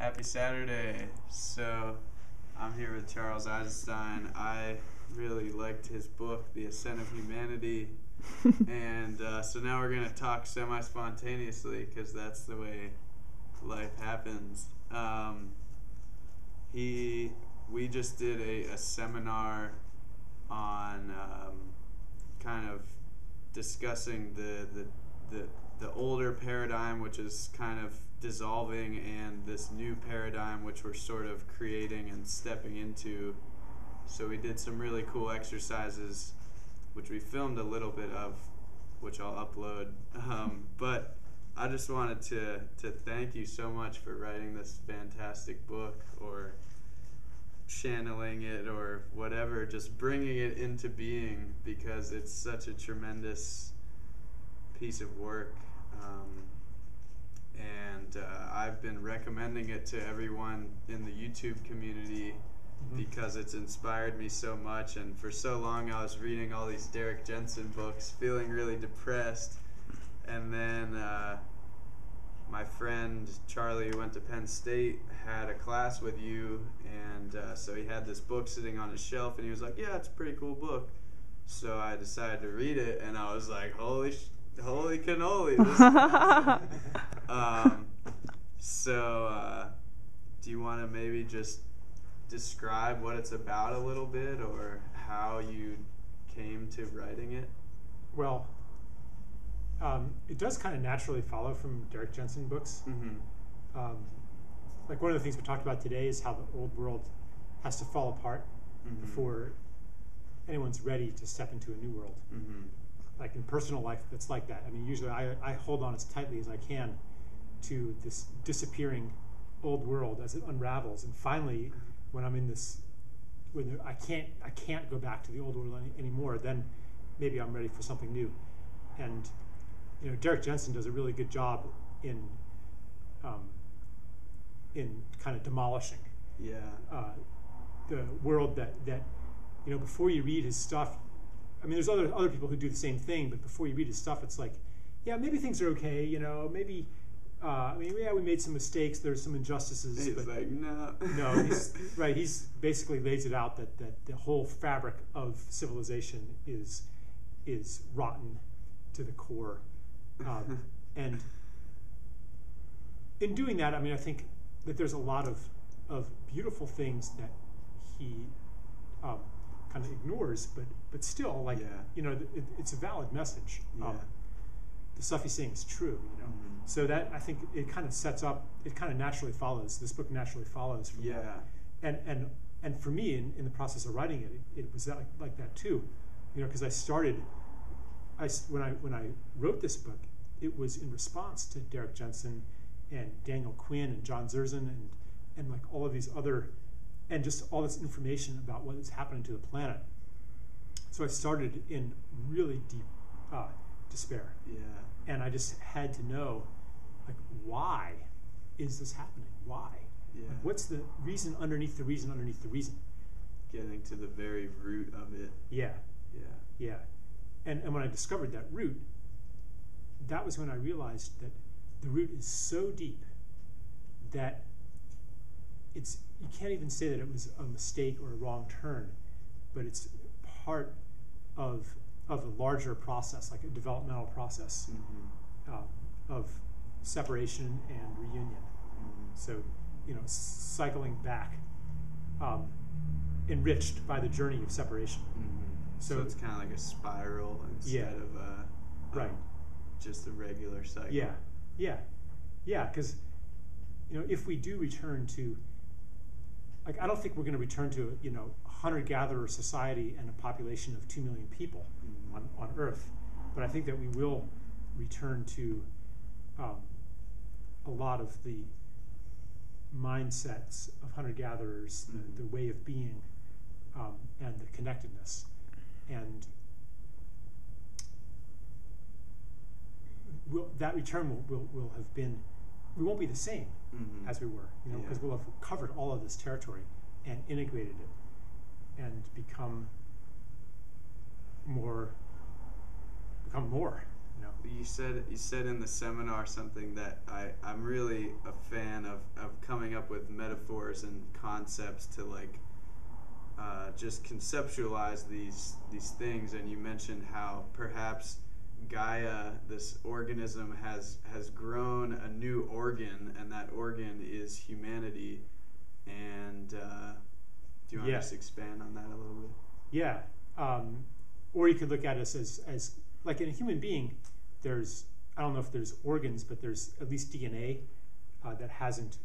Happy Saturday. So I'm here with Charles Eisenstein. I really liked his book, The Ascent of Humanity. And so now we're going to talk semi-spontaneously because that's the way life happens. We just did a seminar on kind of discussing the older paradigm, which is kind of dissolving, and this new paradigm which we're sort of creating and stepping into. So we did some really cool exercises which we filmed a little bit of, which I'll upload. But I just wanted to thank you so much for writing this fantastic book, or channeling it, or whatever, just bringing it into being, because it's such a tremendous piece of work. And I've been recommending it to everyone in the YouTube community because it's inspired me so much. And for so long I was reading all these Derek Jensen books, feeling really depressed. And then my friend Charlie, who went to Penn State, had a class with you, and so he had this book sitting on his shelf, and he was like, yeah, it's a pretty cool book. So I decided to read it, and I was like, holy cannoli, this is awesome. So do you want to maybe just describe what it's about a little bit, or how you came to writing it? Well, it does kind of naturally follow from Derek Jensen books. Like, one of the things we talked about today is how the old world has to fall apart before anyone's ready to step into a new world. Like in personal life, it's like that. I mean, usually I hold on as tightly as I can to this disappearing old world as it unravels, and finally, when I'm in this, when I can't go back to the old world anymore, then maybe I'm ready for something new. And Derek Jensen does a really good job in kind of demolishing the world that before you read his stuff. I mean, there's other people who do the same thing, but before you read his stuff, it's like, yeah, maybe things are okay, maybe, we made some mistakes, there's some injustices. He's like, no. No, he's basically lays it out that the whole fabric of civilization is rotten to the core. And in doing that, I mean, I think that there's a lot of beautiful things that he kind of ignores, but still, like, it's a valid message. The stuff he's saying is true, So that, I think, it kind of sets up, it kind of naturally follows. This book naturally follows from that. And for me, in the process of writing it, it was like that too, because when I wrote this book, it was in response to Derek Jensen and Daniel Quinn and John Zerzan and like all of these other, and just all this information about what is happening to the planet. So I started in really deep despair. And I just had to know, like, why is this happening? Why? Like, what's the reason underneath the reason underneath the reason? Getting to the very root of it. Yeah. And when I discovered that root, that was when I realized that the root is so deep that you can't even say that it was a mistake or a wrong turn, but it's part of a larger process, like a developmental process of separation and reunion. So, cycling back, enriched by the journey of separation. So it's kind of like a spiral instead of just a regular cycle. Yeah, because if we do return to, like, I don't think we're going to return to a hunter-gatherer society and a population of 2 million people on Earth, but I think that we will return to a lot of the mindsets of hunter-gatherers, the way of being, and the connectedness. And that return will have been, we won't be the same as we were, because we'll have covered all of this territory and integrated it and become more, You know. You said in the seminar something that I'm really a fan of coming up with metaphors and concepts to like just conceptualize these things, and you mentioned how perhaps Gaia, this organism, has grown a new organ, and that organ is humanity. And do you want to just expand on that a little bit? Yeah. Or you could look at us as like in a human being, there's, I don't know if there's organs, but there's at least DNA that hasn't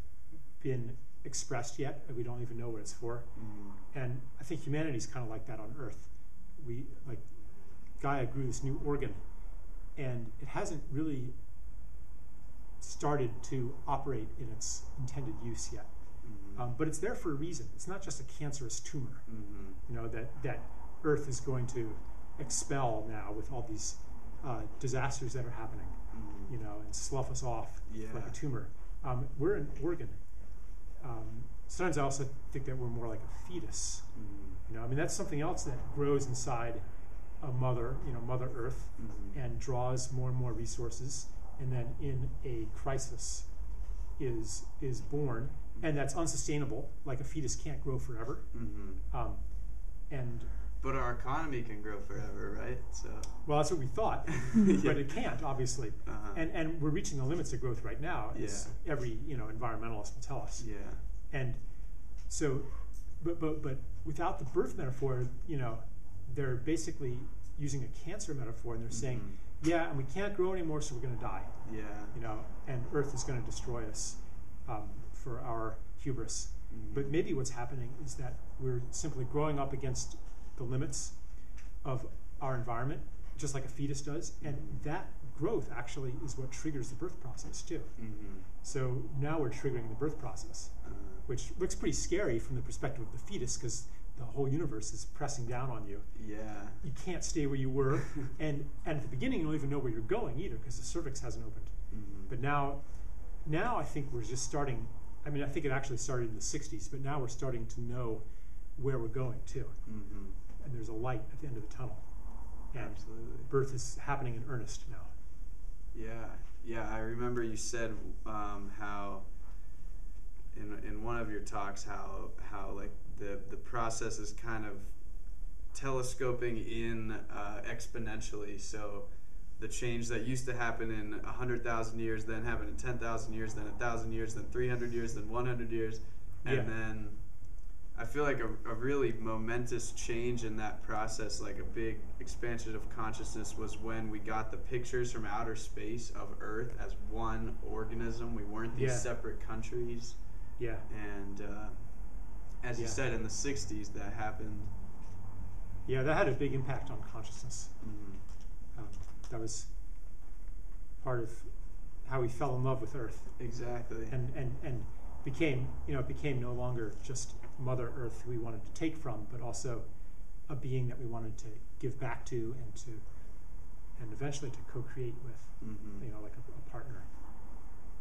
been expressed yet. We don't even know what it's for. Mm-hmm. And I think humanity is kind of like that on Earth. Like Gaia grew this new organ, and it hasn't really started to operate in its intended use yet. Mm-hmm. But it's there for a reason. It's not just a cancerous tumor, mm-hmm. you know, that Earth is going to expel now with all these disasters that are happening, mm-hmm. you know, and slough us off like a tumor. We're an organ. Sometimes I also think that we're more like a fetus. Mm-hmm. You know, I mean, that's something else that grows inside a mother, you know, Mother Earth, mm-hmm. and draws more and more resources, and then in a crisis is born, mm-hmm. and that's unsustainable. Like a fetus can't grow forever. Mm-hmm. But our economy can grow forever, right? So well, that's what we thought, but it can't, obviously. Uh-huh. And we're reaching the limits of growth right now, as every environmentalist will tell us. Yeah. And so, but without the birth metaphor, they're basically using a cancer metaphor, and they're mm-hmm. saying, yeah, and we can't grow anymore, so we're going to die. Yeah. And Earth is going to destroy us for our hubris. Mm-hmm. But maybe what's happening is that we're simply growing up against the limits of our environment, just like a fetus does, and that growth actually is what triggers the birth process too. Mm-hmm. So now we're triggering the birth process, which looks pretty scary from the perspective of the fetus, because the whole universe is pressing down on you. Yeah, you can't stay where you were, and at the beginning you don't even know where you're going either, because the cervix hasn't opened. Mm-hmm. But now I think we're just starting. I mean, I think it actually started in the 60s, but now we're starting to know where we're going too. Mm-hmm. And there's a light at the end of the tunnel. And absolutely. Birth is happening in earnest now. Yeah. I remember you said how in one of your talks how like the process is kind of telescoping in exponentially. So the change that used to happen in 100,000 years, then happen in 10,000 years, then 1,000 years, then 300 years, then 100 years, and then I feel like a really momentous change in that process, like a big expansion of consciousness, was when we got the pictures from outer space of Earth as one organism. We weren't these separate countries. Yeah. And as you said, in the 60s, that happened. Yeah, that had a big impact on consciousness. Mm-hmm. That was part of how we fell in love with Earth. Exactly. And became no longer just Mother Earth who we wanted to take from, but also a being that we wanted to give back to and eventually to co-create with, mm-hmm. Like a partner.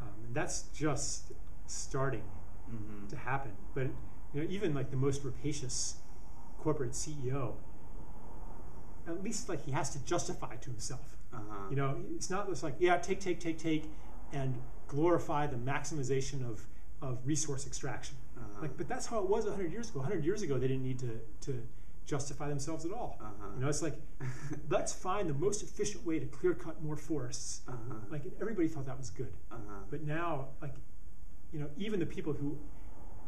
And that's just starting mm-hmm. to happen. But even like the most rapacious corporate CEO, at least like he has to justify to himself. Uh-huh. It's not just like take, and glorify the maximization of resource extraction. Uh-huh. But that's how it was 100 years ago. 100 years ago, they didn't need to justify themselves at all. Uh-huh. It's like, let's find the most efficient way to clear cut more forests. Uh-huh. Like, everybody thought that was good. Uh-huh. But now, even the people who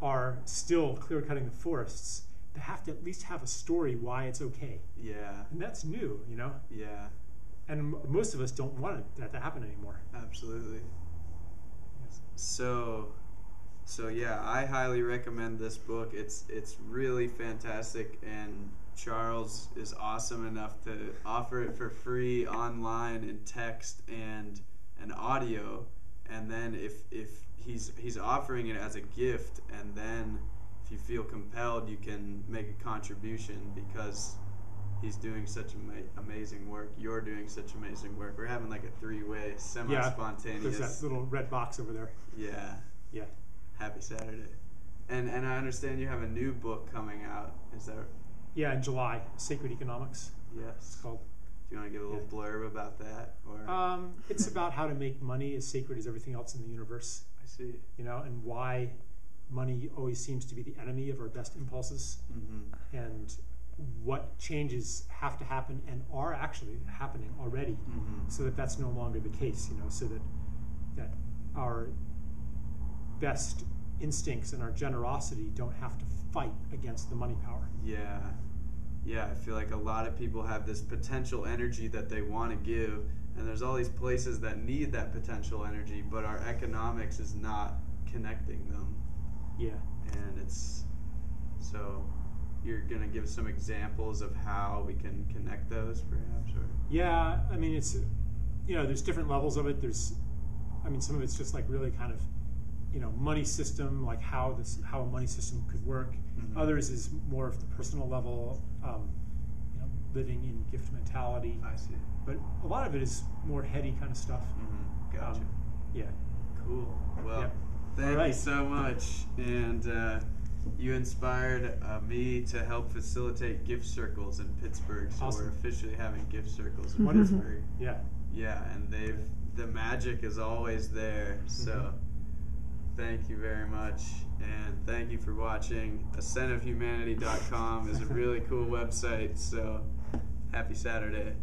are still clear cutting the forests, they have to at least have a story why it's okay. Yeah. And that's new, Yeah. And most of us don't want that to happen anymore. Absolutely. Yes. So yeah, I highly recommend this book. It's really fantastic, and Charles is awesome enough to offer it for free online in text and audio. And then if he's offering it as a gift, and then if you feel compelled, you can make a contribution, because he's doing such amazing work. You're doing such amazing work. We're having like a three-way, semi-spontaneous. Yeah, there's that little red box over there. Yeah. Yeah. Happy Saturday. And I understand you have a new book coming out. Is that? Yeah, in July, Sacred Economics. Yes. It's called. Do you want to give a little blurb about that? Or it's about how to make money as sacred as everything else in the universe. I see. You know, and why money always seems to be the enemy of our best impulses, and what changes have to happen and are actually happening already, so that that's no longer the case. You know, so that our best instincts and our generosity don't have to fight against the money power. Yeah, I feel like a lot of people have this potential energy that they want to give, and there's all these places that need that potential energy, but our economics is not connecting them. Yeah. And it's, so you're going to give some examples of how we can connect those, perhaps? Or? Yeah, I mean, it's, you know, there's different levels of it. There's, I mean, some of it's just like really kind of, you know, money system, like how a money system could work. Others is more of the personal level, you know, living in gift mentality. I see. But a lot of it is more heady kind of stuff. Gotcha. Yeah. Cool. Well, thank you so much. And you inspired me to help facilitate gift circles in Pittsburgh. So we're officially having gift circles in Pittsburgh. Yeah. Yeah, and the magic is always there. So thank you very much. And thank you for watching. AscentofHumanity.com is a really cool website. So happy Saturday.